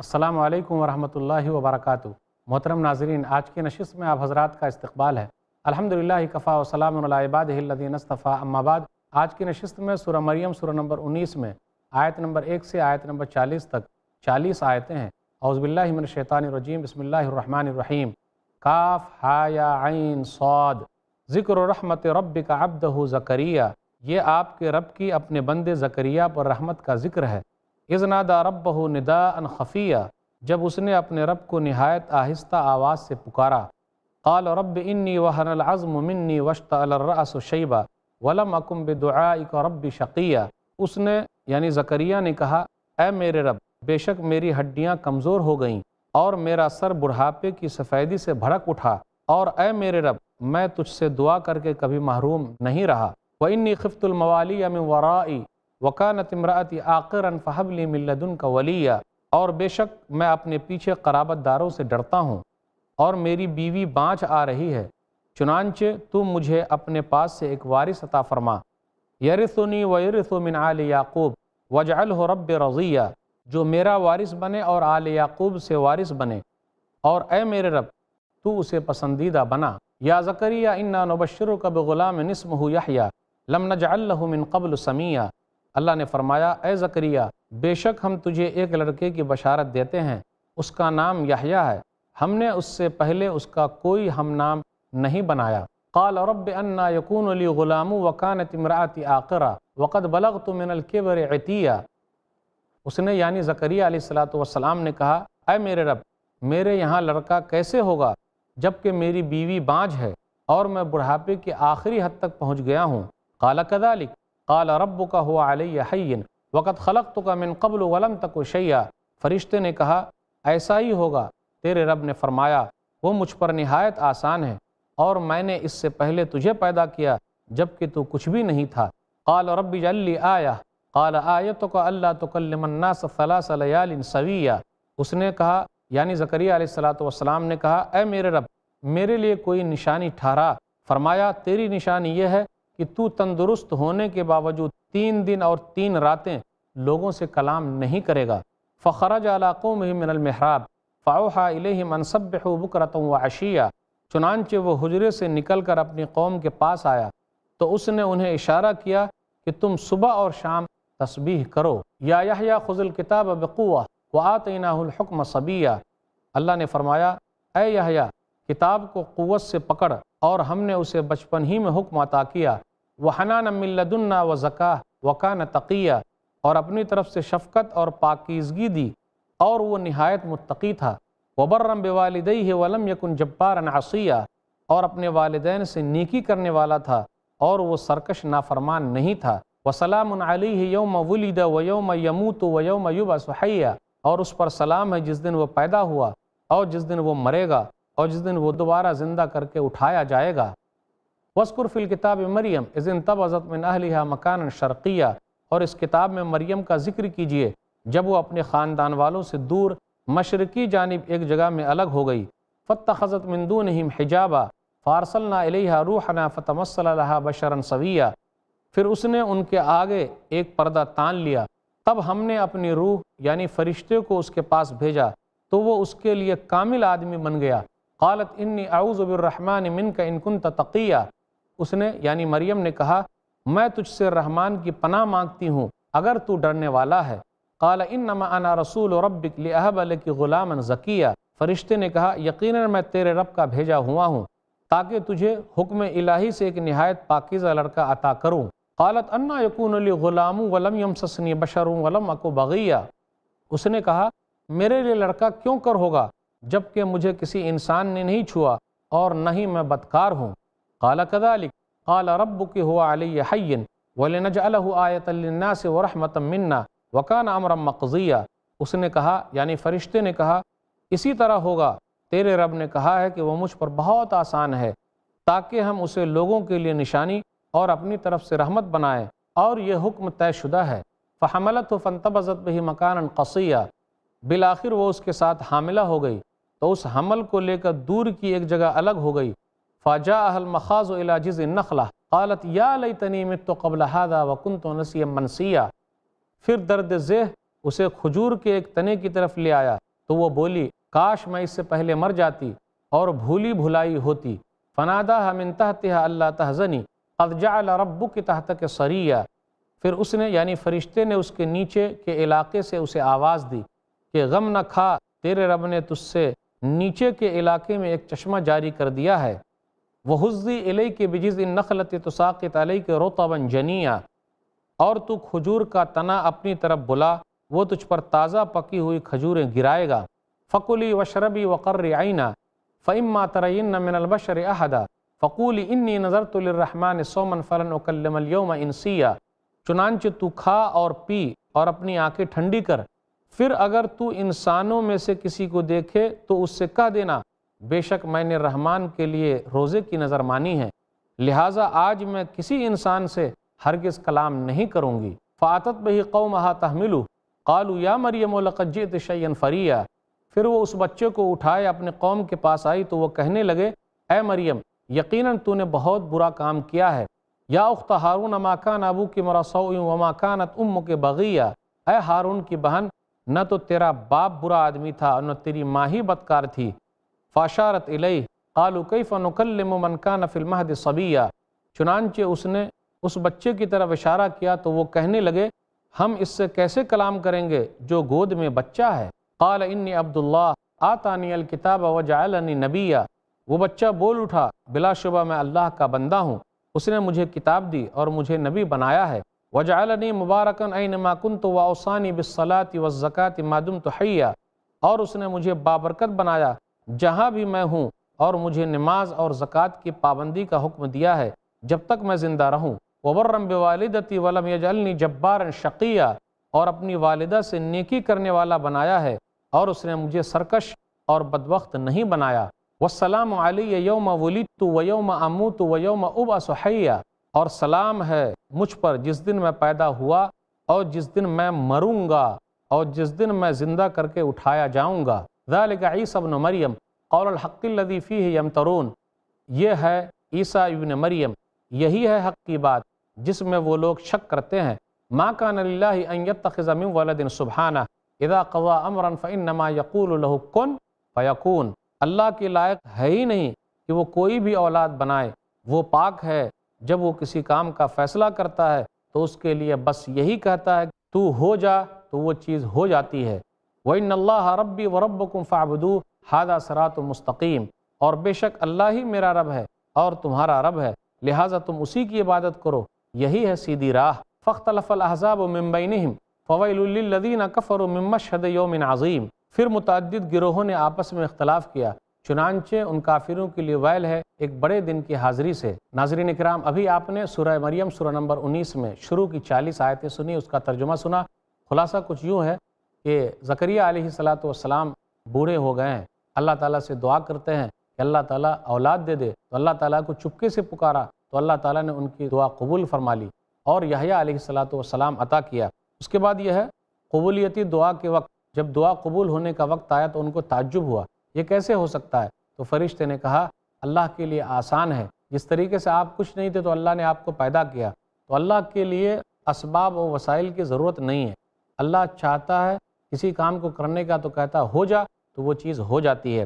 السلام علیکم ورحمۃ اللہ وبرکاتہ۔ محترم ناظرین، آج کی نشست میں آپ حضرات کا استقبال ہے۔ الحمدللہ کفا و سلام علی عبادہ الذین اصطفیٰ، اما بعد۔ آج کی نشست میں سورہ مریم سورہ نمبر 19 میں آیت نمبر 1 سے آیت نمبر 40 تک 40 آیتیں ہیں۔ اعوذ باللہ من الشیطان الرجیم، بسم اللہ الرحمن الرحیم۔ کاف ہا یا عین صاد، ذکر رحمت ربک عبدہ زکریا، یہ آپ کے رب کی اپنے بندے زکریا پر رحمت کا ذکر ہے۔ اذ نادى ربہ نداء خفیہ، جب اس نے اپنے رب کو نہایت آہستہ آواز سے پکارا۔ قال رب انی وہن العظم منی واشتعل الرأس شیبا ولم اکن بدعائک رب شقیہ، اس نے یعنی زکریا نے کہا، اے میرے رب، بے شک میری ہڈیاں کمزور ہو گئیں اور میرا سر بڑھاپے کی سفیدی سے بھڑک اٹھا، اور اے میرے رب، میں تجھ سے دعا کر کے کبھی محروم نہیں رہا۔ وانی خفت الموالی من ورائی وکانت امرأتی عاقرا فہب لی من لدنک ولیہ، اور بے شک میں اپنے پیچھے قرابت داروں سے ڈرتا ہوں اور میری بیوی بانجھ آ رہی ہے، چنانچہ تو مجھے اپنے پاس سے ایک وارث عطا فرما۔ یرثنی ویرث من آل یعقوب واجعلہ رب رضیہ، جو میرا وارث بنے اور آل یعقوب سے وارث بنے، اور اے میرے رب تو اسے پسندیدہ بنا۔ یا زکریا انا نبشرک بغلام اسمہ یحییٰ لم نجعل لہ من قبل سمیہ، اللہ نے فرمایا، اے زکریا، بے شک ہم تجھے ایک لڑکے کی بشارت دیتے ہیں، اس کا نام یحییٰ ہے، ہم نے اس سے پہلے اس کا کوئی ہم نام نہیں بنایا۔ قال رب انا یکون لی غلام وکانت امرأتی عاقرا وقد بلغت من الکبر عتیہ، اس نے یعنی زکریا علیہ السلام نے کہا، اے میرے رب، میرے یہاں لڑکا کیسے ہوگا جبکہ میری بیوی بانجھ ہے اور میں بڑھاپے کی آخری حد تک پہنچ گیا ہوں۔ قال کذالک قال ربک هو علی حین وقد خلقتک من قبل ولم تک شیئا، فرشتے نے کہا، ایسا ہی ہوگا، تیرے رب نے فرمایا، وہ مجھ پر نہایت آسان ہے اور میں نے اس سے پہلے تجھے پیدا کیا جبکہ تو کچھ بھی نہیں تھا۔ قال رب اجعل لی آیہ قال آیتک الا تکلم الناس ثلاث لیال سویہ، اس نے کہا یعنی زکریا علیہ السلام نے کہا، اے میرے رب، میرے لیے کوئی نشانی ٹھہرا۔ فرمایا، تیری نشانی یہ ہے کہ تو تندرست ہونے کے باوجود 3 دن اور 3 راتیں لوگوں سے کلام نہیں کرے گا۔ فخرج علی قومہ من المحراب فاوحی الیہم ان سبحوا بکرۃ وعشیہ، چنانچہ وہ حجرے سے نکل کر اپنی قوم کے پاس آیا تو اس نے انہیں اشارہ کیا کہ تم صبح اور شام تسبیح کرو۔ یا یحییٰ خذ الکتاب بقوہ وآتیناہ الحکم صبیہ، اللہ نے فرمایا، اے یحییٰ، کتاب کو قوت سے پکڑ اور ہم نے اسے بچپن ہی میں حکم عطا کیا۔ وحنانا من لدنا وزکاہ وکان تقیہ، اور اپنی طرف سے شفقت اور پاکیزگی دی اور وہ نہایت متقی تھا۔ وبرم بوالدیہ ولم یکن جبارا عصیہ، اور اپنے والدین سے نیکی کرنے والا تھا اور وہ سرکش نافرمان نہیں تھا۔ وسلام علیہ یوم ولد ویوم یموت ویوم یبعث حیہ، اور اس پر سلام ہے جس دن وہ پیدا ہوا اور جس دن وہ مرے گا اور جس دن وہ دوبارہ زندہ کر کے اٹھایا جائے گا۔ وَاذْكُرْ فِي الْكِتَابِ مریم اذ انتبذت من اہلہا مکانا شرقیہ، اور اس کتاب میں مریم کا ذکر کیجئے جب وہ اپنے خاندان والوں سے دور مشرقی جانب ایک جگہ میں الگ ہو گئی۔ فاتخذت من دونہم حجابا فارسلنا الیہا روحنا فتمثل لہا بشرا سویہ، پھر اس نے ان کے آگے ایک پردہ تان لیا، تب ہم نے اپنی روح یعنی فرشتے کو اس کے پاس بھیجا تو وہ اس کے لیے کامل آدمی بن گیا۔ قالت انی اعوذ بالرحمن منک ان کنت تقیہ، اس نے یعنی مریم نے کہا، میں تجھ سے رحمان کی پناہ مانگتی ہوں اگر تو ڈرنے والا ہے۔ قال انما انا رسول ربک لاہب لک غلاما زکیہ، فرشتے نے کہا، یقیناً میں تیرے رب کا بھیجا ہوا ہوں تاکہ تجھے حکم الہی سے ایک نہایت پاکیزہ لڑکا عطا کروں۔ قالت انا یکون لی غلام ولم یمسسنی بشر ولم اک بغیہ، اس نے کہا، میرے لیے لڑکا کیوں کر ہوگا جبکہ مجھے کسی انسان نے نہیں چھوا اور نہ ہی میں بدکار ہوں۔ قال کذالک قال ربک هو علی حین ولنجعلہ آیۃ للناس ورحمۃ منا وکان امرا مقضیہ، اس نے کہا یعنی فرشتے نے کہا، اسی طرح ہوگا، تیرے رب نے کہا ہے کہ وہ مجھ پر بہت آسان ہے تاکہ ہم اسے لوگوں کے لیے نشانی اور اپنی طرف سے رحمت بنائیں، اور یہ حکم طے شدہ ہے۔ فحملتہ فانتبذت بہ مکانا قصیہ، بالآخر وہ اس کے ساتھ حاملہ ہو گئی تو اس حمل کو لے کر دور کی ایک جگہ الگ ہو گئی۔ فجاءها المخاض الى جذع النخلہ قالت یا لیتنی مت قبل هذا وکنت نسیا منسیا، پھر درد ذہ اسے کھجور کے ایک تنے کی طرف لے آیا تو وہ بولی کاش میں اس سے پہلے مر جاتی اور بھولی بھلائی ہوتی۔ فناداها من تحتها الا تحزنی قد جعل ربک تحتک سریا، پھر اس نے یعنی فرشتے نے اس کے نیچے کے علاقے سے اسے آواز دی کہ غم نہ کھا، تیرے رب نے تجھ سے نیچے کے علاقے میں ایک چشمہ جاری کر دیا ہے۔ وَهُزِّي إِلَيْكِ بِجِذْعِ النَّخْلَةِ تُسَاقِطْ عَلَيْكِ رُطَبًا جَنِيًّا، اور تو کھجور کا تنا اپنی طرف بلا، وہ تجھ پر تازہ پکی ہوئی کھجوریں گرائے گا۔ فَكُلِي وَاشْرَبِي وَقَرِّ عَيْنًا فَإِمَّا تَرَيِنَّ مِنَ الْبَشَرِ أَحَدًا فَقُولِي إِنِّي نَذَرْتُ لِلرَّحْمَنِ صَوْمًا فَلَنْ أُكَلِّمَ الْيَوْمَ إِنْسِيًّا، چنانچہ تو کھا اور پی اور اپنی آنکھیں ٹھنڈی کر، پھر اگر تو انسانوں میں سے کسی کو دیکھے تو اس سے کہہ دینا بے شک میں نے رحمان کے لیے روزے کی نظر مانی ہے، لہٰذا آج میں کسی انسان سے ہرگز کلام نہیں کروں گی۔ فَأَتَتْ بِهِ قَوْمَهَا تَحْمِلُهُ قَالُوا يَا مَرْيَمُ لَقَدْ جِئْتِ شَيْئًا فَرِيًّا، پھر وہ اس بچے کو اٹھائے اپنے قوم کے پاس آئی تو وہ کہنے لگے اے مریم یقیناً تو نے بہت برا کام کیا ہے۔ یا اخت ہارون ما کان ابوک امرأ سوء وما کانت امک بغیہ، اے ہارون کی بہن نہ تو تیرا باپ برا آدمی تھا اور نہ تیری ماں ہی بدکار تھی۔ فاشارت الیہ قالوا کیف نکلم من کان فی المہد صبیا، چنانچہ اس نے اس بچے کی طرف اشارہ کیا تو وہ کہنے لگے ہم اس سے کیسے کلام کریں گے جو گود میں بچہ ہے۔ قال انی عبد اللہ آتانی الکتاب وجعلنی نبیا، وہ بچہ بول اٹھا بلا شبہ میں اللہ کا بندہ ہوں، اس نے مجھے کتاب دی اور مجھے نبی بنایا ہے۔ وجعلنی مبارکا اینما کنت واوصانی بالصلاۃ والزکاۃ ما دمت حیا، اور اس نے مجھے بابرکت بنایا جہاں بھی میں ہوں، اور مجھے نماز اور زکوٰۃ کی پابندی کا حکم دیا ہے جب تک میں زندہ رہوں۔ وبرا بوالدتی ولم یجعلنی جبارا شقیا، اور اپنی والدہ سے نیکی کرنے والا بنایا ہے اور اس نے مجھے سرکش اور بدبخت نہیں بنایا۔ والسلام علی یوم ولدت ویوم اموت ویوم ابعث حیا، اور سلام ہے مجھ پر جس دن میں پیدا ہوا اور جس دن میں مروں گا اور جس دن میں زندہ کر کے اٹھایا جاؤں گا۔ ذالک عیسی ابن مریم قول الحق الذی فیہ یمترون، یہ ہے عیسیٰ ابن مریم، یہی ہے حق کی بات جس میں وہ لوگ شک کرتے ہیں۔ ما کان للہ ان یتخذ من ولد سبحانہ اذا قضى امرا فانما یقول له کن فیکون، اللہ کے لائق ہے ہی نہیں کہ وہ کوئی بھی اولاد بنائے، وہ پاک ہے جب وہ کسی کام کا فیصلہ کرتا ہے تو اس کے لیے بس یہی کہتا ہے تو ہو جا تو وہ چیز ہو جاتی ہے۔ وَإِنَّ اللَّهَ رَبِّي وَرَبُّكُمْ فَاعْبُدُوهُ هَذَا صِرَاطٌ مُسْتَقِيمٌ، اور بے شک اللہ ہی میرا رب ہے اور تمہارا رب ہے، لہٰذا تم اسی کی عبادت کرو، یہی ہے سیدھی راہ۔ فَاخْتَلَفَ الْأَحْزَابُ مِن بَيْنِهِمْ فَوَيْلٌ لِّلَّذِينَ كَفَرُوا مِن مَّشْهَدِ يَوْمٍ عَظِيمٍ، پھر متعدد گروہوں نے آپس میں اختلاف کیا، چنانچہ ان کافروں کے لیے ویل ہے ایک بڑے دن کی حاضری سے۔ ناظرین کرام، ابھی آپ نے سورہ مریم سورہ نمبر 19 میں شروع کی 40 آیتیں سنی، اس کا ترجمہ سنا۔ خلاصہ کچھ یوں ہے کہ زکریا علیہ السلام بوڑھے ہو گئے ہیں، اللہ تعالیٰ سے دعا کرتے ہیں کہ اللہ تعالیٰ اولاد دے دے، تو اللہ تعالیٰ کو چپکے سے پکارا تو اللہ تعالیٰ نے ان کی دعا قبول فرما لی اور یحییٰ علیہ السلام عطا کیا۔ اس کے بعد یہ ہے قبولیتی دعا کے وقت جب دعا قبول ہونے کا وقت آیا تو ان کو تعجب ہوا، یہ کیسے ہو سکتا ہے؟ تو فرشتے نے کہا اللہ کے لیے آسان ہے، جس طریقے سے آپ کچھ نہیں تھے تو اللہ نے آپ کو پیدا کیا، تو اللہ کے لیے اسباب و وسائل کی ضرورت نہیں ہے۔ اللہ چاہتا ہے کسی کام کو کرنے کا تو کہتا ہو جا تو وہ چیز ہو جاتی ہے۔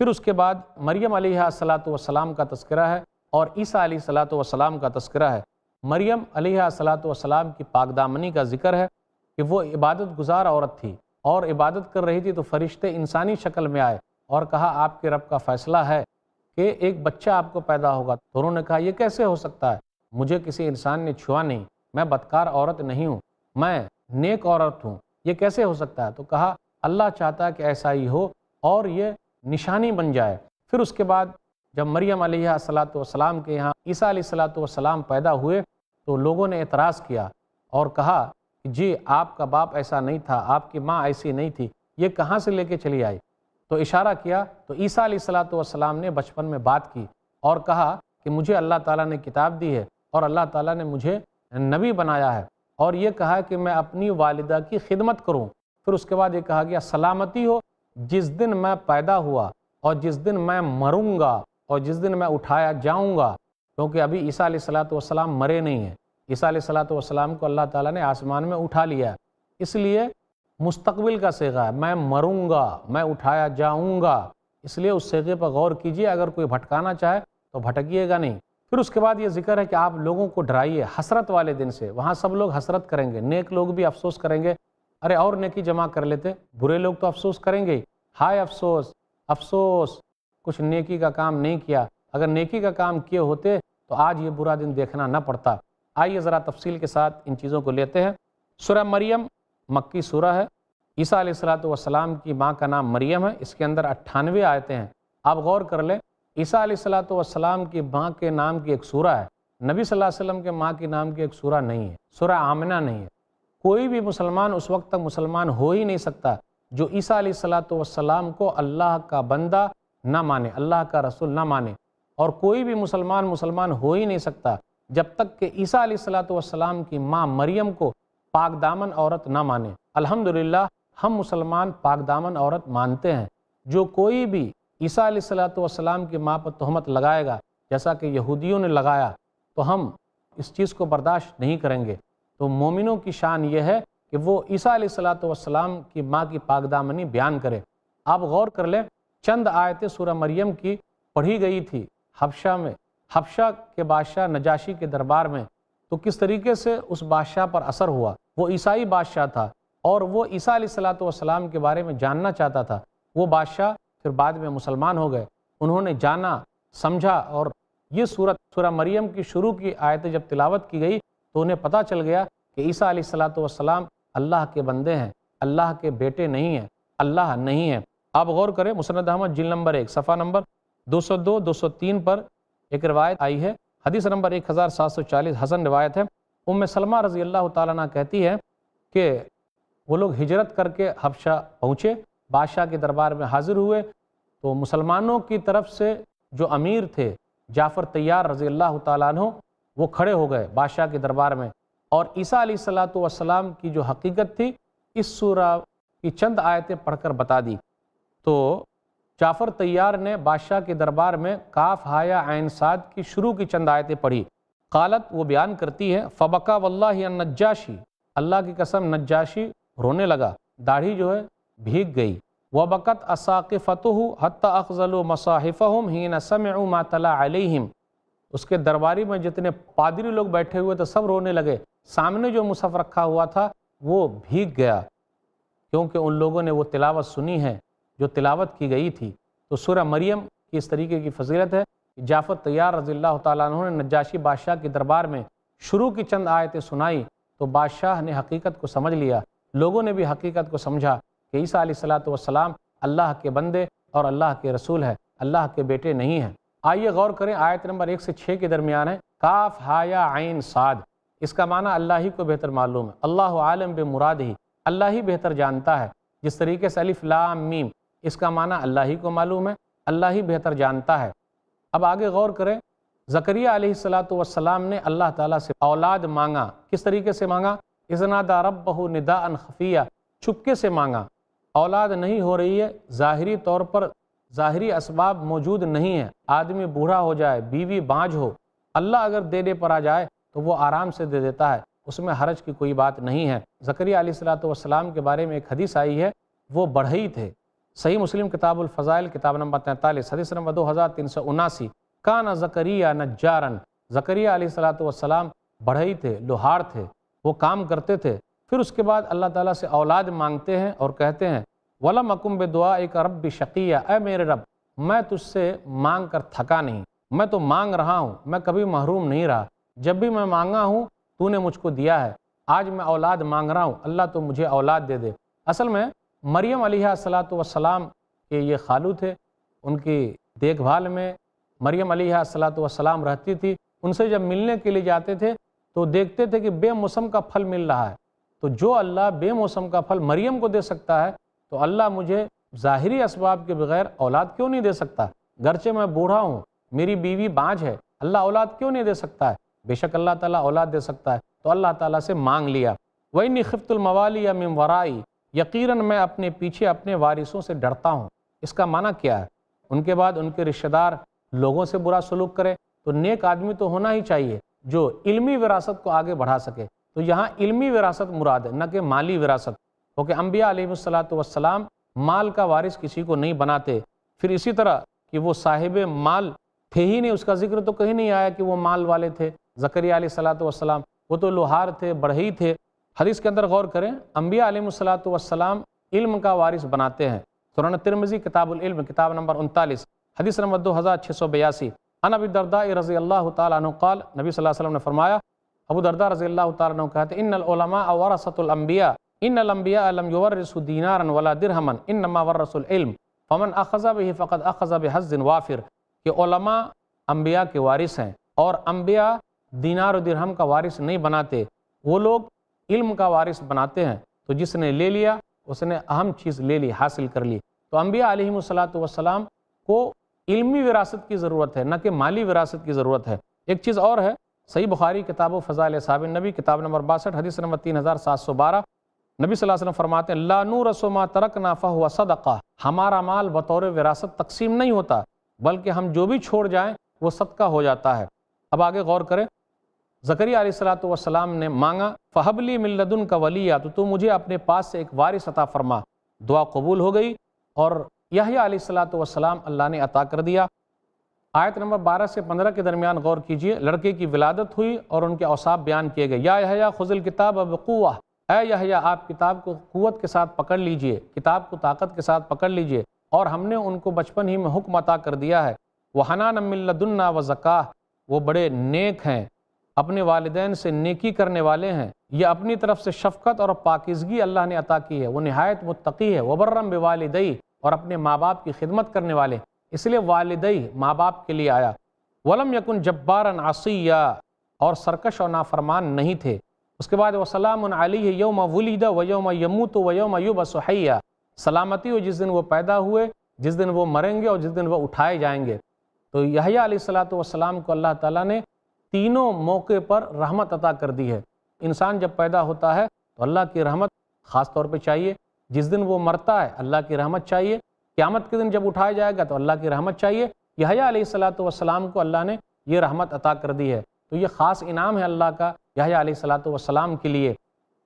پھر اس کے بعد مریم علیہ السلام کا تذکرہ ہے اور عیسیٰ علیہ السلام کا تذکرہ ہے۔ مریم علیہ السلام کی پاک دامنی کا ذکر ہے کہ وہ عبادت گزار عورت تھی اور عبادت کر رہی تھی تو فرشتے انسانی شکل میں آئے اور کہا آپ کے رب کا فیصلہ ہے کہ ایک بچہ آپ کو پیدا ہوگا، تو انہوں نے کہا یہ کیسے ہو سکتا ہے، مجھے کسی انسان نے چھوا نہیں، میں بدکار عورت نہیں ہوں، میں نیک عورت ہوں، یہ کیسے ہو سکتا ہے؟ تو کہا اللہ چاہتا ہے کہ ایسا ہی ہو اور یہ نشانی بن جائے۔ پھر اس کے بعد جب مریم علیہ السلام کے یہاں عیسیٰ علیہ السلام پیدا ہوئے تو لوگوں نے اعتراض کیا اور کہا کہ جی آپ کا باپ ایسا نہیں تھا، آپ کی ماں ایسی نہیں تھی، یہ کہاں سے لے کے چلی آئی؟ تو اشارہ کیا تو عیسیٰ علیہ السلام نے بچپن میں بات کی اور کہا کہ مجھے اللہ تعالیٰ نے کتاب دی ہے اور اللہ تعالیٰ نے مجھے نبی بنایا ہے، اور یہ کہا کہ میں اپنی والدہ کی خدمت کروں۔ پھر اس کے بعد یہ کہا گیا سلامتی ہو جس دن میں پیدا ہوا اور جس دن میں مروں گا اور جس دن میں اٹھایا جاؤں گا، کیونکہ ابھی عیسیٰ علیہ السلام مرے نہیں ہیں، عیسیٰ علیہ السلام کو اللہ تعالیٰ نے آسمان میں اٹھا لیا، اس لیے مستقبل کا صیغہ ہے، میں مروں گا، میں اٹھایا جاؤں گا، اس لیے اس صیغے پر غور کیجئے، اگر کوئی بھٹکانا چاہے تو بھٹکیے گا نہیں۔ پھر اس کے بعد یہ ذکر ہے کہ آپ لوگوں کو ڈرائیے حسرت والے دن سے، وہاں سب لوگ حسرت کریں گے، نیک لوگ بھی افسوس کریں گے، ارے اور نیکی جمع کر لیتے، برے لوگ تو افسوس کریں گے ہی، ہائے افسوس افسوس کچھ نیکی کا کام نہیں کیا، اگر نیکی کا کام کیے ہوتے تو آج یہ برا دن دیکھنا نہ پڑتا۔ آئیے ذرا تفصیل کے ساتھ ان چیزوں کو لیتے ہیں۔ سورہ مریم مکی سورہ ہے، عیسیٰ علیہ السلام کی ماں کا نام مریم ہے، اس کے اندر 98 آیتیں ہیں۔ آپ غور کر لیں، عیسیٰ علیہ السلام کی ماں کے نام کی ایک سورہ ہے، نبی صلی اللہ علیہ وسلم کے ماں کے نام کی ایک سورہ نہیں ہے، سورہ آمنہ نہیں ہے۔ کوئی بھی مسلمان اس وقت تک مسلمان ہو ہی نہیں سکتا جو عیسیٰ علیہ السلام کو اللہ کا بندہ نہ مانے، اللہ کا رسول نہ مانے، اور کوئی بھی مسلمان ہو ہی نہیں سکتا جب تک کہ عیسیٰ علیہ السلام کی ماں مریم کو پاک دامن عورت نہ مانے۔ الحمدللہ ہم مسلمان پاک دامن عورت مانتے ہیں۔ جو کوئی بھی عیسیٰ علیہ السلام کی ماں پر تہمت لگائے گا جیسا کہ یہودیوں نے لگایا تو ہم اس چیز کو برداشت نہیں کریں گے۔ تو مومنوں کی شان یہ ہے کہ وہ عیسیٰ علیہ السلام کی ماں کی پاک دامنی بیان کرے۔ آپ غور کر لیں، چند آیتیں سورہ مریم کی پڑھی گئی تھی حبشہ میں، حبشہ کے بادشاہ نجاشی کے دربار میں، تو کس طریقے سے اس بادشاہ پر اثر ہوا۔ وہ عیسائی بادشاہ تھا اور وہ عیسیٰ علیہ السلام کے بارے میں جاننا چاہتا تھا۔ وہ بادشاہ پھر بعد میں مسلمان ہو گئے، انہوں نے جانا سمجھا، اور یہ سورہ مریم کی شروع کی آیتیں جب تلاوت کی گئی تو انہیں پتہ چل گیا کہ عیسیٰ علیہ السلام اللہ کے بندے ہیں، اللہ کے بیٹے نہیں ہیں، اللہ نہیں ہیں۔ آپ غور کریں، مسند احمد جلد نمبر 1 صفحہ نمبر 202 203 پر ایک روایت آئی ہے، حدیث نمبر 1740 حسن روایت ہے۔ ام سلمہ رضی اللہ تعالیٰ عنہ کہتی ہے کہ وہ لوگ ہجرت کر کے حبشہ پہنچے، بادشاہ کے دربار میں حاضر ہوئے، تو مسلمانوں کی طرف سے جو امیر تھے جعفر طیار رضی اللہ تعالیٰ عنہ، وہ کھڑے ہو گئے بادشاہ کے دربار میں، اور عیسیٰ علیہ السلام کی جو حقیقت تھی اس سورہ کی چند آیتیں پڑھ کر بتا دی۔ تو جعفر طیار نے بادشاہ کے دربار میں کاف ہایا عین صاد کی شروع کی چند آیتیں پڑھی۔ قالت، وہ بیان کرتی ہے، فبکا واللہ النجاشی، اللہ کی قسم نجاشی رونے لگا، داڑھی جو ہے بھیگ گئی۔ وبکت اساقفتہ حتی اخذلوا مصاحفہم حین سمعوا ما تلا علیہم، اس کے درباری میں جتنے پادری لوگ بیٹھے ہوئے تھے سب رونے لگے، سامنے جو مصحف رکھا ہوا تھا وہ بھیگ گیا، کیونکہ ان لوگوں نے وہ تلاوت سنی ہے جو تلاوت کی گئی تھی۔ تو سورہ مریم کی اس طریقے کی فضیلت ہے کہ جعفر طیار رضی اللہ تعالیٰ عنہ نے نجاشی بادشاہ کے دربار میں شروع کی چند آیتیں سنائی تو بادشاہ نے حقیقت کو سمجھ لیا، لوگوں نے بھی حقیقت کو سمجھا کہ عیسیٰ علیہ السلام اللہ کے بندے اور اللہ کے رسول ہے، اللہ کے بیٹے نہیں ہیں۔ آئیے غور کریں، آیت نمبر 1 سے 6 کے درمیان ہے کاف ہایا عین صاد، اس کا معنی اللہ ہی کو بہتر معلوم ہے، اللہ عالم بمراد ہی، اللہ ہی بہتر جانتا ہے۔ جس طریقے سے الف لام میم، اس کا معنی اللہ ہی کو معلوم ہے، اللہ ہی بہتر جانتا ہے۔ اب آگے غور کریں، زکریا علیہ السلام نے اللہ تعالیٰ سے اولاد مانگا، کس طریقے سے مانگا؟ اذ نادى ربہ نداء خفیہ، چپکے سے مانگا۔ اولاد نہیں ہو رہی ہے، ظاہری طور پر ظاہری اسباب موجود نہیں ہیں، آدمی بوڑھا ہو جائے، بیوی بانجھ ہو، اللہ اگر دینے پر آ جائے تو وہ آرام سے دے دیتا ہے، اس میں حرج کی کوئی بات نہیں ہے۔ زکریا علیہ السلام کے بارے میں ایک حدیث آئی ہے، وہ بڑھئی تھے، صحیح مسلم کتاب الفضائل کتاب نمبر 43 حدیث نمبر 2379، کان زکریا نجارن، زکریا علیہ السلام بڑھئی تھے، لوہار تھے، وہ کام کرتے تھے۔ پھر اس کے بعد اللہ تعالیٰ سے اولاد مانگتے ہیں اور کہتے ہیں وَلَمْ أَكُنْ بِدُعَائِكَ رَبِّ شَقِيًّا، اے میرے رب میں تجھ سے مانگ کر تھکا نہیں، میں تو مانگ رہا ہوں، میں کبھی محروم نہیں رہا، جب بھی میں مانگا ہوں تو نے مجھ کو دیا ہے، آج میں اولاد مانگ رہا ہوں، اللہ تو مجھے اولاد دے دے۔ اصل میں مریم علیہ السلام کے یہ خالو تھے، ان کی دیکھ بھال میں مریم علیہ السلام رہتی تھی، ان سے جب ملنے کے لیے جاتے تھے تو دیکھتے تھے کہ بے موسم کا پھل مل رہا ہے، تو جو اللہ بے موسم کا پھل مریم کو دے سکتا ہے تو اللہ مجھے ظاہری اسباب کے بغیر اولاد کیوں نہیں دے سکتا؟ گرچہ میں بوڑھا ہوں، میری بیوی بانجھ ہے، اللہ اولاد کیوں نہیں دے سکتا ہے؟ بے شک اللہ تعالیٰ اولاد دے سکتا ہے، تو اللہ تعالیٰ سے مانگ لیا۔ وَإِنِّي خِفْتُ الْمَوَالِيَ مِنْ وَرَائِي، یقیناً میں اپنے پیچھے اپنے وارثوں سے ڈرتا ہوں۔ اس کا معنی کیا ہے؟ ان کے بعد ان کے رشتہ دار لوگوں سے برا سلوک کرے تو نیک آدمی تو ہونا ہی چاہیے جو علمی وراثت کو آگے بڑھا سکے، تو یہاں علمی وراثت مراد ہے، نہ کہ مالی وراثت۔ کیونکہ انبیاء علیہم السلام مال کا وارث کسی کو نہیں بناتے۔ پھر اسی طرح کہ وہ صاحب مال تھے ہی نہیں، اس کا ذکر تو کہیں نہیں آیا کہ وہ مال والے تھے۔ زکریا علیہ السلام وہ تو لوہار تھے، بڑھئی تھے۔ حدیث کے اندر غور کریں، انبیاء علیہم السلام علم کا وارث بناتے ہیں۔ سنن ترمذی کتاب العلم کتاب نمبر 39 حدیث نمبر 2682 عن ابی الدرداء رضی اللہ تعالیٰ عنہ قال، نبی صلی اللہ علیہ وسلم نے فرمایا، ابو درداء رضی اللہ تعالیٰ عنہ کہتے ہیں، ان العلماء ورثۃ الانبیاء ان الانبیاء لم یورثوا دینارا ولا درہما انما ورثوا العلم فمن اخذ به فقد اخذ بحظ وافر، کہ علماء انبیاء کے وارث ہیں اور انبیاء دینار و درہم کا وارث نہیں بناتے، وہ لوگ علم کا وارث بناتے ہیں۔ تو جس نے لے لیا اس نے اہم چیز لے لی، حاصل کر لی۔ تو انبیاء علیہم السلام کو علمی وراثت کی ضرورت ہے، نہ کہ مالی وراثت کی ضرورت ہے۔ ایک چیز اور ہے، صحیح بخاری کتاب و فضائل اصحاب النبی کتاب نمبر 62 حدیث نمبر 3712 نبی صلی اللہ علیہ وسلم فرماتے ہیں، لا نورث ما ترکنا فہو صدقہ، ہمارا مال بطور وراثت تقسیم نہیں ہوتا، بلکہ ہم جو بھی چھوڑ جائیں وہ صدقہ ہو جاتا ہے۔ اب آگے غور کریں، زکریا علیہ السلام نے مانگا، فہب لی من لدنک ولیہ، تو مجھے اپنے پاس سے ایک وارث عطا فرما۔ دعا قبول ہو گئی اور یحییٰ علیہ السلام اللہ نے عطا کر دیا۔ آیت نمبر 12 سے 15 کے درمیان غور کیجئے، لڑکے کی ولادت ہوئی اور ان کے اوصاف بیان کیے گئے۔ یا یحییٰ خذ الکتاب بقوہ، اے یحییٰ آپ کتاب کو قوت کے ساتھ پکڑ لیجئے، کتاب کو طاقت کے ساتھ پکڑ لیجئے، اور ہم نے ان کو بچپن ہی میں حکم عطا کر دیا ہے۔ وحنانا من لدنا وزکاہ، وہ بڑے نیک ہیں، اپنے والدین سے نیکی کرنے والے ہیں، یہ اپنی طرف سے شفقت اور پاکیزگی اللہ نے عطا کی ہے، وہ نہایت متقی ہے۔ وبرم بوالدی، اور اپنے ماں باپ کی خدمت کرنے والے، اس لیے والدی ماں باپ کے لیے آیا۔ ولم یکن جبارا عصیا، اور سرکش اور نافرمان نہیں تھے۔ اس کے بعد وسلام علیہ یوم ولد و یوم یموت و یوم یبعث حیا، سلامتی ہو جس دن وہ پیدا ہوئے، جس دن وہ مریں گے اور جس دن وہ اٹھائے جائیں گے۔ تو یحییٰ علیہ السلام کو اللہ تعالیٰ نے تینوں موقع پر رحمت عطا کر دی ہے۔ انسان جب پیدا ہوتا ہے تو اللہ کی رحمت خاص طور پہ چاہیے، جس دن وہ مرتا ہے اللہ کی رحمت چاہیے، قیامت کے دن جب اٹھایا جائے گا تو اللہ کی رحمت چاہیے۔ یحییٰ علیہ السلام کو اللہ نے یہ رحمت عطا کر دی ہے، تو یہ خاص انعام ہے اللہ کا یحییٰ علیہ السلام کے لیے۔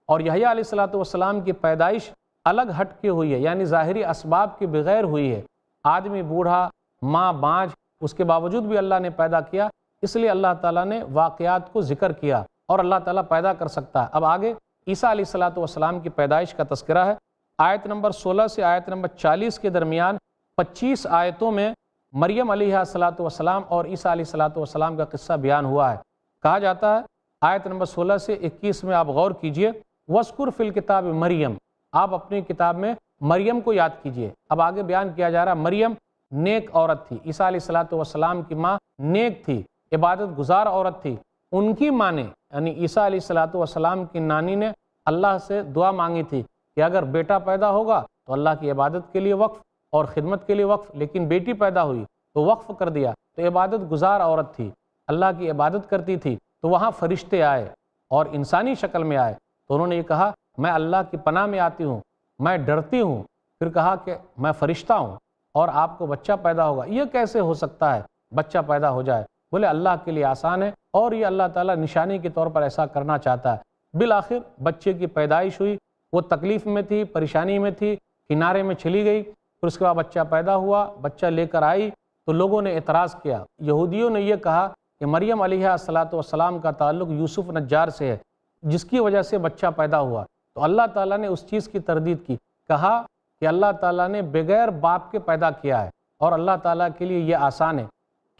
اور یحییٰ علیہ السلام کی پیدائش الگ ہٹ کے ہوئی ہے، یعنی ظاہری اسباب کے بغیر ہوئی ہے۔ آدمی بوڑھا، ماں بانجھ، اس کے باوجود بھی اللہ نے پیدا کیا، اس لیے اللہ تعالیٰ نے واقعات کو ذکر کیا، اور اللہ تعالیٰ پیدا کر سکتا ہے۔ اب آگے عیسیٰ علیہ السلام کی پیدائش کا تذکرہ ہے۔ آیت نمبر 16 سے آیت نمبر 40 کے درمیان 25 آیتوں میں مریم علیہ السلام اور عیسیٰ علیہ السلام کا قصہ بیان ہوا ہے۔ کہا جاتا ہے آیت نمبر 16 سے 21 میں آپ غور کیجئے، وَاذْكُرْ فِي الْكِتَابِ مریم، آپ اپنی کتاب میں مریم کو یاد کیجئے۔ اب آگے بیان کیا جا رہا ہے، مریم نیک عورت تھی، عیسیٰ علیہ السلام کی ماں نیک تھی، عبادت گزار عورت تھی۔ ان کی ماں نے یعنی عیسیٰ علیہ السلام کی نانی نے اللہ سے دعا مانگی تھی کہ اگر بیٹا پیدا ہوگا تو اللہ کی عبادت کے لیے وقف اور خدمت کے لیے وقف، لیکن بیٹی پیدا ہوئی تو وقف کر دیا۔ تو عبادت گزار عورت تھی، اللہ کی عبادت کرتی تھی، تو وہاں فرشتے آئے اور انسانی شکل میں آئے، تو انہوں نے یہ کہا میں اللہ کی پناہ میں آتی ہوں، میں ڈرتی ہوں۔ پھر کہا کہ میں فرشتہ ہوں اور آپ کو بچہ پیدا ہوگا، یہ کیسے ہو سکتا ہے بچہ پیدا ہو جائے؟ بولے اللہ کے لیے آسان ہے، اور یہ اللہ تعالیٰ نشانی کے طور پر ایسا کرنا چاہتا ہے۔ بالآخر بچے کی پیدائش ہوئی، وہ تکلیف میں تھی، پریشانی میں تھی، کنارے میں چلی گئی، پھر اس کے بعد بچہ پیدا ہوا، بچہ لے کر آئی تو لوگوں نے اعتراض کیا۔ یہودیوں نے یہ کہا کہ مریم علیہ السلام کا تعلق یوسف نجار سے ہے، جس کی وجہ سے بچہ پیدا ہوا۔ تو اللہ تعالیٰ نے اس چیز کی تردید کی، کہا کہ اللہ تعالیٰ نے بغیر باپ کے پیدا کیا ہے، اور اللہ تعالیٰ کے لیے یہ آسان ہے،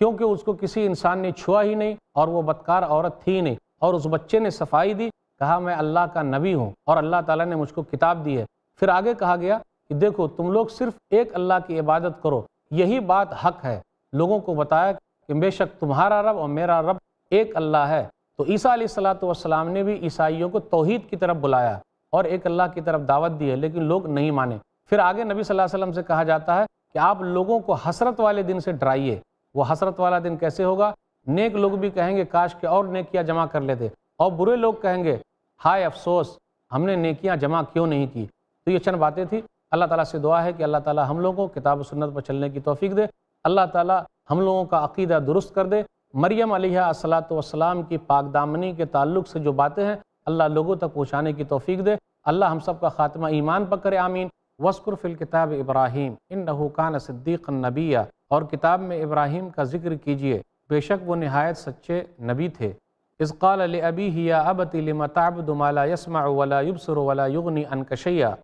کیونکہ اس کو کسی انسان نے چھوا ہی نہیں اور وہ بدکار عورت تھی ہی نہیں، اور اس بچے نے صفائی دی، کہا میں اللہ کا نبی ہوں اور اللہ تعالیٰ نے مجھ کو کتاب دی ہے۔ پھر آگے کہا گیا کہ دیکھو تم لوگ صرف ایک اللہ کی عبادت کرو، یہی بات حق ہے۔ لوگوں کو بتایا کہ بے شک تمہارا رب اور میرا رب ایک اللہ ہے۔ تو عیسیٰ علیہ السلام نے بھی عیسائیوں کو توحید کی طرف بلایا اور ایک اللہ کی طرف دعوت دی ہے، لیکن لوگ نہیں مانے۔ پھر آگے نبی صلی اللہ علیہ وسلم سے کہا جاتا ہے کہ آپ لوگوں کو حسرت والے دن سے ڈرائیے۔ وہ حسرت والا دن کیسے ہوگا؟ نیک لوگ بھی کہیں گے کاش کہ اور نیکیاں جمع کر لیتے، اور برے لوگ کہیں گے ہائے افسوس ہم نے نیکیاں جمع کیوں نہیں کی۔ تو یہ چند باتیں تھیں۔ اللہ تعالیٰ سے دعا ہے کہ اللہ تعالیٰ ہم لوگوں کو کتاب و سنت پر چلنے کی توفیق دے، اللہ تعالیٰ ہم لوگوں کا عقیدہ درست کر دے۔ مریم علیہ السلام کی پاک دامنی کے تعلق سے جو باتیں ہیں اللہ لوگوں تک پہنچانے کی توفیق دے۔ اللہ ہم سب کا خاتمہ ایمان پر کرے، آمین۔ وَاذْكُرْ فِي الْكِتَابِ ابراہیم إِنَّهُ كَانَ صِدِّيقًا نَبِيًّا، اور کتاب میں ابراہیم کا ذکر کیجئے، بے شک وہ نہایت سچے نبی تھے۔ اذ قال لأبیہ یا ابت لم تعبد ما لا يسمع ولا يبصر ولا يغني عنك شيئا،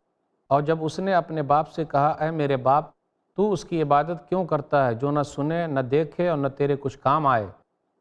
اور جب اس نے اپنے باپ سے کہا، اے میرے باپ، تو اس کی عبادت کیوں کرتا ہے جو نہ سنے نہ دیکھے اور نہ تیرے کچھ کام آئے۔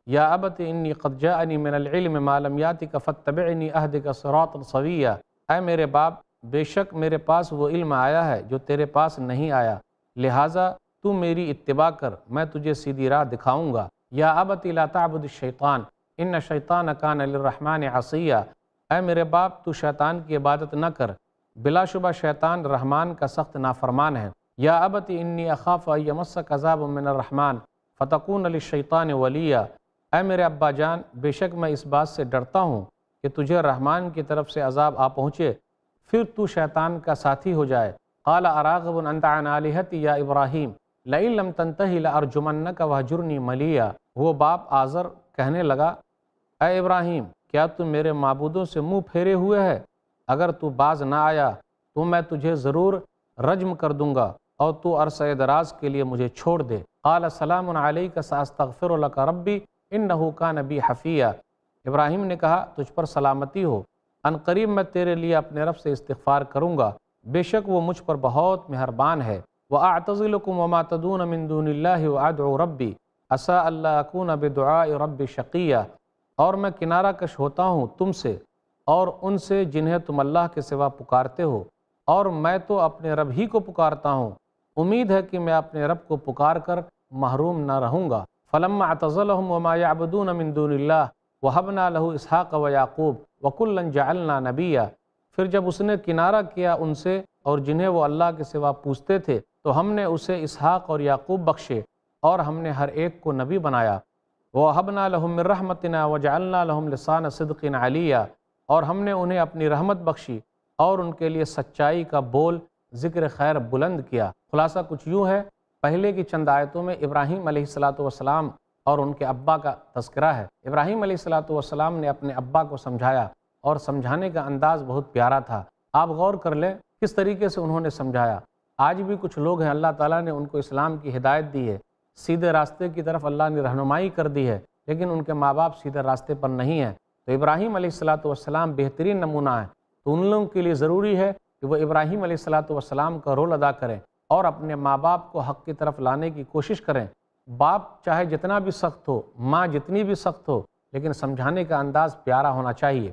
یا ابت انی قد جاءنی من العلم ما لم یاتک فاتبعنی اہدک صراطا سویا، اے میرے باپ، بے شک میرے پاس وہ علم آیا ہے جو تیرے پاس نہیں آیا، لہٰذا تو میری اتباع کر، میں تجھے سیدھی راہ دکھاؤں گا۔ یا ابت لا تعبد الشیطان ان الشیطان کان للرحمن عصیا، اے میرے باپ، تو شیطان کی عبادت نہ کر، بلا شبہ شیطان رحمان کا سخت نافرمان ہے۔ یا ابت انی اخاف ان یمسک عذاب من الرحمن فتکون للشیطان ولیا، اے میرے ابا جان، بے شک میں اس بات سے ڈرتا ہوں کہ تجھے رحمان کی طرف سے عذاب آ پہنچے، پھر تو شیطان کا ساتھی ہو جائے۔ قال اراغب انت عن آلہتی یا ابراہیم لئن لم تنتہی لارجمنک وہجرنی ملیا، وہ باپ آزر کہنے لگا، اے ابراہیم، کیا تو میرے معبودوں سے منہ پھیرے ہوئے ہے؟ اگر تو باز نہ آیا تو میں تجھے ضرور رجم کر دوں گا اور تو عرصہ دراز کے لیے مجھے چھوڑ دے۔ قال سلام علیک ساستغفر لک ربی انہ کان بی حفیا، ابراہیم نے کہا، تجھ پر سلامتی ہو، ان قریب میں تیرے لیے اپنے رب سے استغفار کروں گا، بے شک وہ مجھ پر بہت مہربان ہے۔ وَأَعْتَزِلُكُمْ وَمَا تَدُونَ مِن دُونِ اللَّهِ وَأَدْعُو رَبِّي عَسَىٰ أَلَّا أَكُونَ بِدُعَاءِ رَبِّ شَقِيًّا، اور میں کنارہ کش ہوتا ہوں تم سے اور ان سے جنہیں تم اللہ کے سوا پکارتے ہو، اور میں تو اپنے رب ہی کو پکارتا ہوں، امید ہے کہ میں اپنے رب کو پکار کر محروم نہ رہوں گا۔ فَلَمَّا اعْتَزَلَهُمْ وَمَا يَعْبُدُونَ مِن دُونِ اللَّهِ وَهَبْنَا لَهُ إِسْحَاقَ وَيَعْقُوبَ وَكُلًّا جَعَلْنَا نَبِيًّا، پھر جب اس نے کنارہ کیا ان سے اور جنہیں وہ اللہ کے سوا پوجتے تھے، تو ہم نے اسے اسحاق اور یعقوب بخشے اور ہم نے ہر ایک کو نبی بنایا۔ وَوَهَبْنَا لَهُم مِّن رَحْمَتِنَا وَجَعَلْنَا لَهُمْ لِسَانَ صِدْقٍ عَلِيًّا، اور ہم نے انہیں اپنی رحمت بخشی اور ان کے لیے سچائی کا بول ذکر خیر بلند کیا۔ خلاصہ کچھ یوں ہے، پہلے کی چند آیتوں میں ابراہیم علیہ السلام اور ان کے ابا کا تذکرہ ہے۔ ابراہیم علیہ السلام نے اپنے ابا کو سمجھایا اور سمجھانے کا انداز بہت پیارا تھا۔ آپ غور کر لیں کس طریقے سے انہوں نے سمجھایا۔ آج بھی کچھ لوگ ہیں، اللہ تعالیٰ نے ان کو اسلام کی ہدایت دی ہے، سیدھے راستے کی طرف اللہ نے رہنمائی کر دی ہے، لیکن ان کے ماں باپ سیدھے راستے پر نہیں ہیں۔ تو ابراہیم علیہ السلام بہترین نمونہ ہیں، تو ان لوگوں کے لیے ضروری ہے کہ وہ ابراہیم علیہ السلام کا رول ادا کریں اور اپنے ماں باپ کو حق کی طرف لانے کی کوشش کریں۔ باپ چاہے جتنا بھی سخت ہو، ماں جتنی بھی سخت ہو، لیکن سمجھانے کا انداز پیارا ہونا چاہیے۔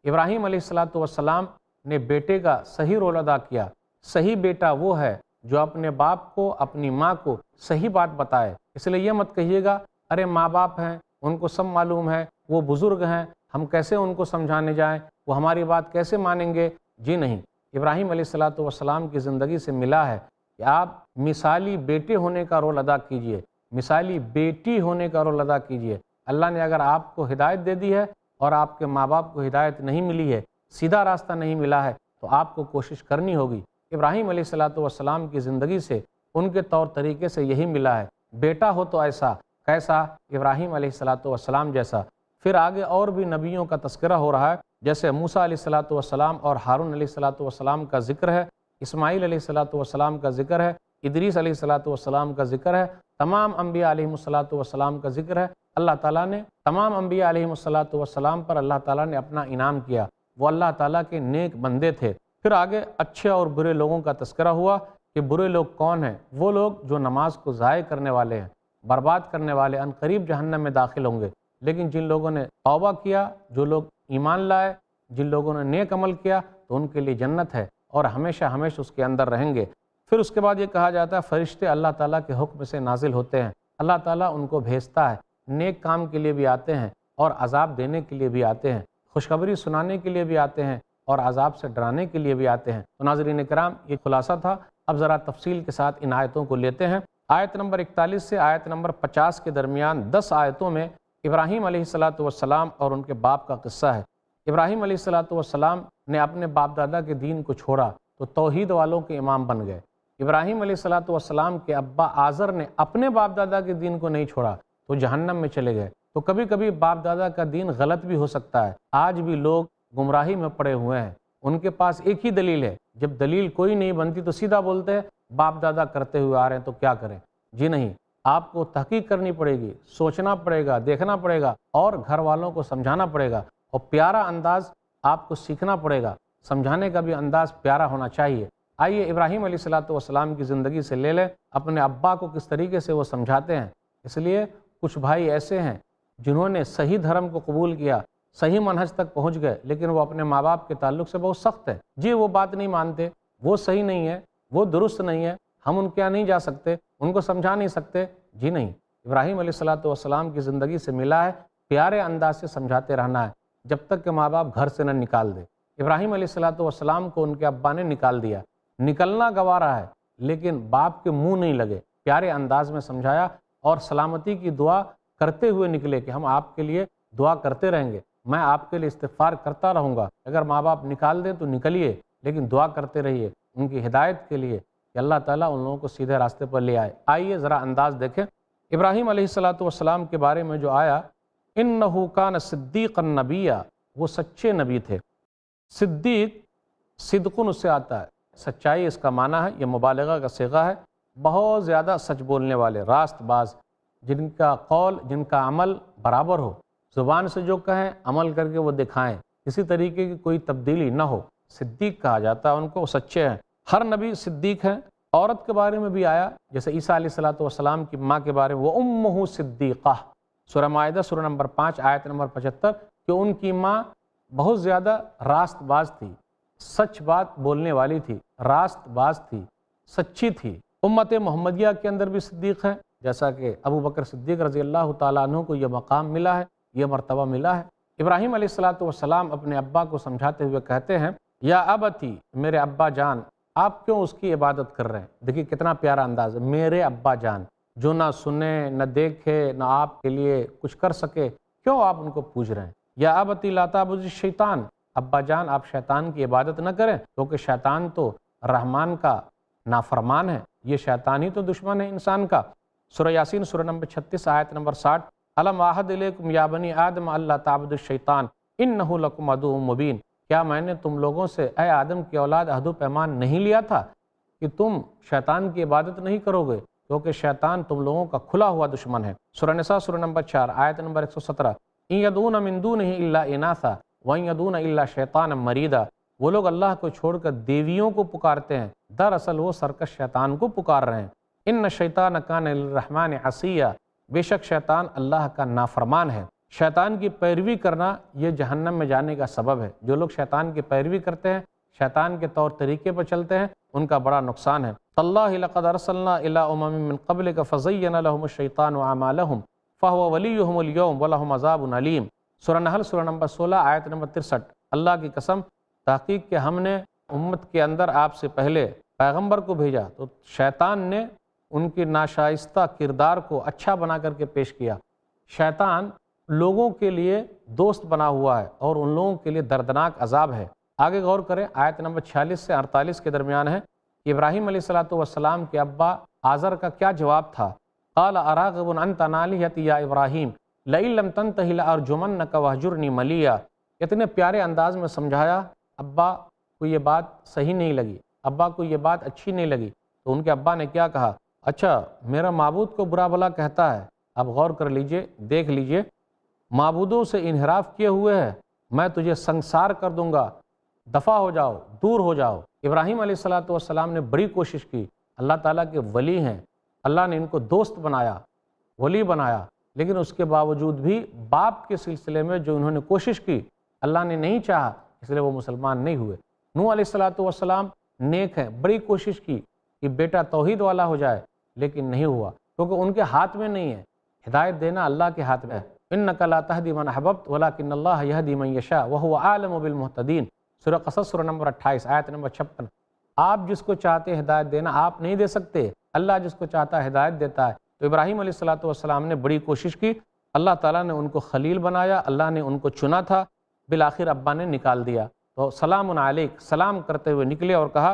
ابراہیم علیہ السلام نے بیٹے کا صحیح رول ادا کیا۔ صحیح بیٹا وہ ہے جو اپنے باپ کو، اپنی ماں کو صحیح بات بتائے۔ اس لیے یہ مت کہیے گا، ارے ماں باپ ہیں، ان کو سب معلوم ہے، وہ بزرگ ہیں، ہم کیسے ان کو سمجھانے جائیں، وہ ہماری بات کیسے مانیں گے؟ جی نہیں، ابراہیم علیہ السلام کی زندگی سے ملا ہے کہ آپ مثالی بیٹے ہونے کا رول ادا کیجئے، مثالی بیٹی ہونے کا رول ادا کیجئے۔ اللہ نے اگر آپ کو ہدایت دے دی ہے اور آپ کے ماں باپ کو ہدایت نہیں ملی ہے، سیدھا راستہ نہیں ملا ہے، تو آپ کو کوشش کرنی ہوگی۔ ابراہیم علیہ السلام کی زندگی سے، ان کے طور طریقے سے یہی ملا ہے۔ بیٹا ہو تو ایسا، کیسا؟ ابراہیم علیہ السلام جیسا۔ پھر آگے اور بھی نبیوں کا تذکرہ ہو رہا ہے، جیسے موسیٰ علیہ السلام اور ہارون علیہ السلام کا ذکر ہے، اسماعیل علیہ السلام کا ذکر ہے، ادریس علیہ السلام کا ذکر ہے، تمام انبیاء علیہ السلام کا ذکر ہے۔ اللہ تعالیٰ نے تمام انبیاء علیہ السلام پر اللہ تعالیٰ نے اپنا انعام کیا، وہ اللہ تعالیٰ کے نیک بندے تھے۔ پھر آگے اچھے اور برے لوگوں کا تذکرہ ہوا کہ برے لوگ کون ہیں؟ وہ لوگ جو نماز کو ضائع کرنے والے ہیں، برباد کرنے والے، ان قریب جہنم میں داخل ہوں گے۔ لیکن جن لوگوں نے توبہ کیا، جو لوگ ایمان لائے، جن لوگوں نے نیک عمل کیا، تو ان کے لیے جنت ہے اور ہمیشہ ہمیشہ اس کے اندر رہیں گے۔ پھر اس کے بعد یہ کہا جاتا ہے فرشتے اللہ تعالیٰ کے حکم سے نازل ہوتے ہیں، اللہ تعالیٰ ان کو بھیجتا ہے، نیک کام کے لیے بھی آتے ہیں اور عذاب دینے کے لیے بھی آتے ہیں، خوشخبری سنانے کے لیے بھی آتے ہیں اور عذاب سے ڈرانے کے لیے بھی آتے ہیں۔ تو ناظرین کرام، یہ خلاصہ تھا۔ اب ذرا تفصیل کے ساتھ ان آیتوں کو لیتے ہیں۔ آیت نمبر 41 سے آیت نمبر 50 کے درمیان 10 آیتوں میں ابراہیم علیہ السلام اور ان کے باپ کا قصہ ہے۔ ابراہیم علیہ السلام نے اپنے باپ دادا کے دین کو چھوڑا تو توحید والوں کے امام بن گئے۔ ابراہیم علیہ السلام کے ابا آزر نے اپنے باپ دادا کے دین کو نہیں چھوڑا تو جہنم میں چلے گئے۔ تو کبھی کبھی باپ دادا کا دین غلط بھی ہو سکتا ہے۔ آج بھی لوگ گمراہی میں پڑے ہوئے ہیں، ان کے پاس ایک ہی دلیل ہے، جب دلیل کوئی نہیں بنتی تو سیدھا بولتے ہیں باپ دادا کرتے ہوئے آ رہے ہیں تو کیا کریں۔ جی نہیں، آپ کو تحقیق کرنی پڑے گی، سوچنا پڑے گا، دیکھنا پڑے گا اور گھر والوں کو سمجھانا پڑے گا، اور پیارا انداز آپ کو سیکھنا پڑے گا، سمجھانے کا بھی انداز پیارا ہونا چاہیے۔ آئیے ابراہیم علیہ السلام کی زندگی سے لے لیں، اپنے ابا کو کس طریقے سے وہ سمجھاتے ہیں۔ اس لیے کچھ بھائی ایسے ہیں جنہوں نے صحیح دھرم کو قبول کیا، صحیح منہج تک پہنچ گئے، لیکن وہ اپنے ماں باپ کے تعلق سے بہت سخت ہے۔ جی وہ بات نہیں مانتے، وہ صحیح نہیں ہے، وہ درست نہیں ہے، ہم ان کے یہاں نہیں جا سکتے، ان کو سمجھا نہیں سکتے۔ جی نہیں، ابراہیم علیہ السلام کی زندگی سے ملا ہے پیارے انداز سے سمجھاتے رہنا ہے، جب تک کہ ماں باپ گھر سے نہ نکال دے۔ ابراہیم علیہ السلام کو ان کے ابا نے نکال دیا، نکلنا گوارا ہے، لیکن باپ کے منہ نہیں لگے، پیارے انداز میں سمجھایا اور سلامتی کی دعا کرتے ہوئے نکلے کہ ہم آپ کے لیے دعا کرتے رہیں گے، میں آپ کے لیے استغفار کرتا رہوں گا، اگر ماں باپ نکال دیں تو نکلیے، لیکن دعا کرتے رہیے ان کی ہدایت کے لیے کہ اللہ تعالیٰ ان لوگوں کو سیدھے راستے پر لے آئے۔ آئیے ذرا انداز دیکھیں ابراہیم علیہ السلام کے بارے میں جو آیا، انہ کان صدیقا نبیّا، وہ سچے نبی تھے۔ صدیق صدقن اس سے آتا ہے، سچائی اس کا معنی ہے، یہ مبالغہ کا صیغہ ہے، بہت زیادہ سچ بولنے والے، راست باز، جن کا قول جن کا عمل برابر ہو، زبان سے جو کہیں عمل کر کے وہ دکھائیں، کسی طریقے کی کوئی تبدیلی نہ ہو، صدیق کہا جاتا ہے ان کو، وہ سچے ہیں۔ ہر نبی صدیق ہیں۔ عورت کے بارے میں بھی آیا، جیسے عیسیٰ علیہ السلام کی ماں کے بارے میں، وَأُمُّهُ صِدِّيقَةٌ، سورہ مائدہ سورہ نمبر 5 آیت نمبر 75، کہ ان کی ماں بہت زیادہ راست باز تھی، سچ بات بولنے والی تھی، راست باز تھی، سچی تھی۔ امت محمدیہ کے اندر بھی صدیق ہیں، جیسا کہ ابو بکر صدیق رضی اللہ تعالیٰ عنہ کو یہ مقام ملا ہے، یہ مرتبہ ملا ہے۔ ابراہیم علیہ السلام اپنے ابا کو سمجھاتے ہوئے کہتے ہیں، یا ابتی، میرے ابا جان، آپ کیوں اس کی عبادت کر رہے ہیں؟ دیکھیے کتنا پیارا انداز ہے، میرے ابا جان، جو نہ سنے نہ دیکھے نہ آپ کے لیے کچھ کر سکے، کیوں آپ ان کو پوچھ رہے ہیں؟ یا ابتی لا تعبد الشیطان، ابا جان آپ شیطان کی عبادت نہ کریں، کیونکہ شیطان تو رحمان کا نافرمان ہے، یہ شیطان ہی تو دشمن ہے انسان کا۔ سورہ یاسین سورہ نمبر 36 آیت نمبر 60، الم اعہد الیکم یا بنی آدم اللہ تعبدوا الشیطان انہ لکم عدو مبین، کیا میں نے تم لوگوں سے اے آدم کی اولاد عہد و پیمان نہیں لیا تھا کہ تم شیطان کی عبادت نہیں کرو گے، کیونکہ شیطان تم لوگوں کا کھلا ہوا دشمن ہے۔ سورہ نساء سورہ نمبر 4 آیت نمبر 117، ان یدعون من دونہ الا اناثا وان یدعون الا شیطانا مریدا، وہ لوگ اللہ کو چھوڑ کر دیویوں کو پکارتے ہیں، دراصل وہ سرکش شیطان کو پکار رہے ہیں۔ ان الشیطان کان للرحمن عصیا، بے شک شیطان اللہ کا نافرمان ہے۔ شیطان کی پیروی کرنا یہ جہنم میں جانے کا سبب ہے۔ جو لوگ شیطان کی پیروی کرتے ہیں، شیطان کے طور طریقے پر چلتے ہیں، ان کا بڑا نقصان ہے۔ تاللہ لقد ارسلنا الی امم من قبلک فزین لهم الشیطان اعمالهم فهو ولیہم اليوم ولہم عذاب علیم، سورہ نحل سورہ نمبر 16 آیت نمبر 63۔ اللہ کی قسم، تحقیق کہ ہم نے امت کے اندر آپ سے پہلے پیغمبر کو بھیجا تو شیطان نے ان کی ناشائستہ کردار کو اچھا بنا کر کے پیش کیا۔ شیطان لوگوں کے لیے دوست بنا ہوا ہے اور ان لوگوں کے لیے دردناک عذاب ہے۔ آگے غور کریں، آیت نمبر 46 سے 48 کے درمیان ہے کہ ابراہیم علیہ السلام کے ابا آزر کا کیا جواب تھا۔ قال اراغب انت عن آلہتی یا ابراہیم لئن لم تنتہ لارجمنک واہجرنی ملیا، اتنے پیارے انداز میں سمجھایا، ابا کو یہ بات صحیح نہیں لگی، ابا کو یہ بات اچھی نہیں لگی، تو ان کے ابا نے کیا کہا، اچھا میرا معبود کو برا بھلا کہتا ہے، اب غور کر لیجئے، دیکھ لیجئے، معبودوں سے انحراف کیے ہوئے ہے، میں تجھے سنسار کر دوں گا، دفع ہو جاؤ، دور ہو جاؤ۔ ابراہیم علیہ السلام نے بڑی کوشش کی، اللہ تعالیٰ کے ولی ہیں، اللہ نے ان کو دوست بنایا، ولی بنایا، لیکن اس کے باوجود بھی باپ کے سلسلے میں جو انہوں نے کوشش کی، اللہ نے نہیں چاہا، اس لیے وہ مسلمان نہیں ہوئے۔ نوح علیہ السلام نیک ہیں، بڑی کوشش کی کہ بیٹا توحید والا ہو جائے، لیکن نہیں ہوا، کیونکہ ان کے ہاتھ میں نہیں ہے، ہدایت دینا اللہ کے ہاتھ میں ہے۔ انک لا تہدی من احببت ولکن اللہ یہدی من یشاء وہو اعلم بالمہتدین، سورہ قصص سورہ نمبر 28 آیت نمبر 56۔ آپ جس کو چاہتے ہیں ہدایت دینا آپ نہیں دے سکتے، اللہ جس کو چاہتا ہے ہدایت دیتا ہے۔ تو ابراہیم علیہ السلام نے بڑی کوشش کی، اللہ تعالیٰ نے ان کو خلیل بنایا، اللہ نے ان کو چنا تھا، بالآخر ابا نے نکال دیا۔ تو سلام علیک، سلام کرتے ہوئے نکلے اور کہا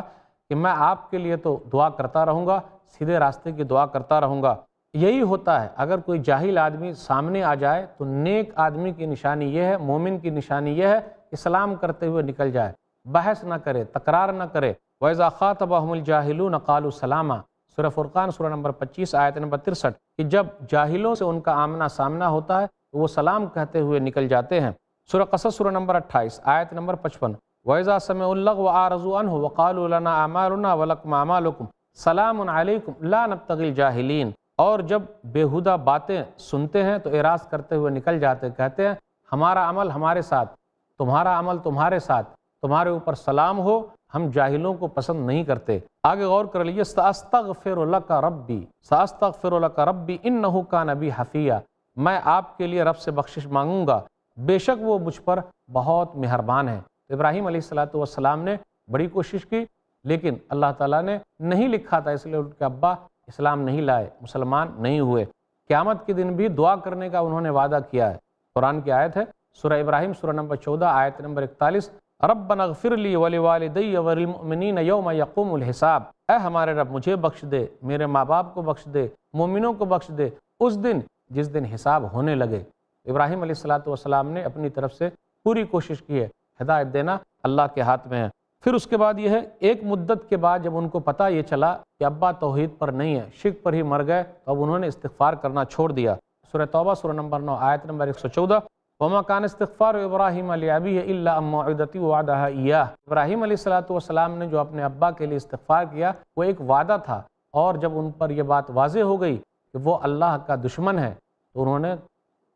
کہ میں آپ کے لیے تو دعا کرتا رہوں گا، سیدھے راستے کی دعا کرتا رہوں گا۔ یہی ہوتا ہے، اگر کوئی جاہل آدمی سامنے آ جائے تو نیک آدمی کی نشانی یہ ہے، مومن کی نشانی یہ ہے کہ سلام کرتے ہوئے نکل جائے، بحث نہ کرے، تکرار نہ کرے۔ وَإِذَا خَاطَبَهُمُ الْجَاهِلُونَ قَالُوا سَلَامًا، سورہ فرقان سورہ نمبر 25 آیت نمبر 63، کہ جب جاہلوں سے ان کا آمنا سامنا ہوتا ہے تو وہ سلام کہتے ہوئے نکل جاتے ہیں۔ سورہ قصص سورہ نمبر 28 آیت نمبر 55، وَإِذَا سَمِعُوا اللَّغْوَ أَعْرَضُوا عَنْهُ وَقَالُوا لَنَا أَعْمَالُنَا وَلَكُمْ أَعْمَالُكُمْ سَلَامٌ عَلَيْكُمْ لَا نَبْتَغِي الْجَاهِلِينَ، اور جب بیہودہ باتیں سنتے ہیں تو اعراض کرتے ہوئے نکل جاتے، کہتے ہیں ہمارا عمل ہمارے ساتھ، تمہارا عمل تمہارے ساتھ، تمہارے اوپر سلام ہو، ہم جاہلوں کو پسند نہیں کرتے۔ آگے غور کر لیجیے، سأستغفر لک ربی، سأستغفر لک ربی انہ کان بی حفیہ، میں آپ کے لیے رب سے بخشش مانگوں گا، بے شک وہ مجھ پر بہت مہربان ہے۔ ابراہیم علیہ السلام نے بڑی کوشش کی، لیکن اللہ تعالیٰ نے نہیں لکھا تھا، اس لیے ان کے ابا اسلام نہیں لائے، مسلمان نہیں ہوئے۔ قیامت کے دن بھی دعا کرنے کا انہوں نے وعدہ کیا ہے۔ قرآن کی آیت ہے سورہ ابراہیم سورہ نمبر 14 آیت نمبر 41، ربنا اغفر لی ولوالدی وللمؤمنین یوم یقوم الحساب، اے ہمارے رب مجھے بخش دے، میرے ماں باپ کو بخش دے، مومنوں کو بخش دے اس دن جس دن حساب ہونے لگے۔ ابراہیم علیہ السلام نے اپنی طرف سے پوری کوشش کی ہے، ہدایت دینا اللہ کے ہاتھ میں ہے۔ پھر اس کے بعد یہ ہے، ایک مدت کے بعد جب ان کو پتہ یہ چلا کہ ابا توحید پر نہیں ہے، شرک پر ہی مر گئے، تو اب انہوں نے استغفار کرنا چھوڑ دیا۔ سورہ توبہ سورہ نمبر 9 آیت نمبر 114، وَمَا كَانَ اسْتِغْفَارُ إِبْرَاهِيمَ لِأَبِيهِ إِلَّا أَن مَّوْعِدَةٍ وَعَدَهَا إِيَّاهُ، ابراہیم علیہ السلام نے جو اپنے ابا کے لیے استغفار کیا وہ ایک وعدہ تھا، اور جب ان پر یہ بات واضح ہو گئی کہ وہ اللہ کا دشمن ہے تو انہوں نے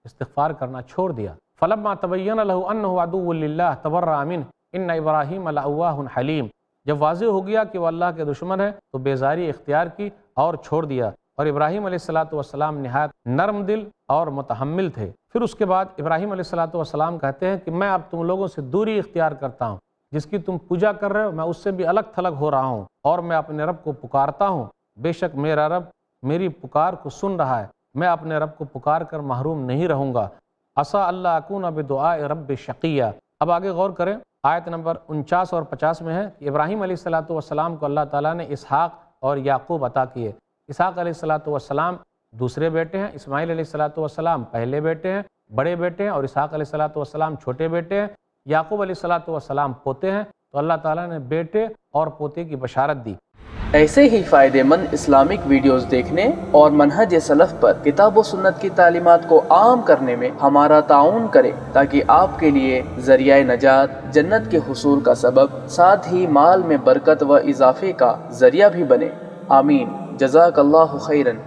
استغفار کرنا چھوڑ دیا۔ فَلَمَّا تَبَيَّنَ لَهُ أَنَّهُ عَدُوٌّ لِلَّهِ تَبَرَّأَ مِنْهُ إِنَّ إِبْرَاهِيمَ لَأَوَّاهٌ حَلِيمٌ، جب واضح ہو گیا کہ وہ اللہ کے دشمن ہے تو بیزاری اختیار کی اور چھوڑ دیا، اور ابراہیم علیہ السلام نہایت نرم دل اور متحمل تھے۔ پھر اس کے بعد ابراہیم علیہ السلام کہتے ہیں کہ میں اب تم لوگوں سے دوری اختیار کرتا ہوں، جس کی تم پوجا کر رہے ہو میں اس سے بھی الگ تھلگ ہو رہا ہوں، اور میں اپنے رب کو پکارتا ہوں، بے شک میرا رب میری پکار کو سن رہا ہے، میں اپنے رب کو پکار کر محروم نہیں رہوں گا۔ عسیٰ اللہ اکون بدعاء رب شقیہ۔ اب آگے غور کریں، آیت نمبر 49 اور 50 میں ہے کہ ابراہیم علیہ السلام کو اللہ تعالیٰ نے اسحاق اور یعقوب عطا کیے۔ اسحاق علیہ السلام دوسرے بیٹے ہیں، اسماعیل علیہ السلام پہلے بیٹے ہیں، بڑے بیٹے ہیں، اور اسحاق علیہ السلام چھوٹے بیٹے ہیں، یعقوب علیہ السلام پوتے ہیں۔ تو اللہ تعالیٰ نے بیٹے اور پوتے کی بشارت دی۔ ایسے ہی فائدہ مند اسلامک ویڈیوز دیکھنے اور منہج سلف پر کتاب و سنت کی تعلیمات کو عام کرنے میں ہمارا تعاون کریں، تاکہ آپ کے لیے ذریعہ نجات، جنت کے حصول کا سبب، ساتھ ہی مال میں برکت و اضافے کا ذریعہ بھی بنے۔ آمین۔ جزاک اللہ خیرن۔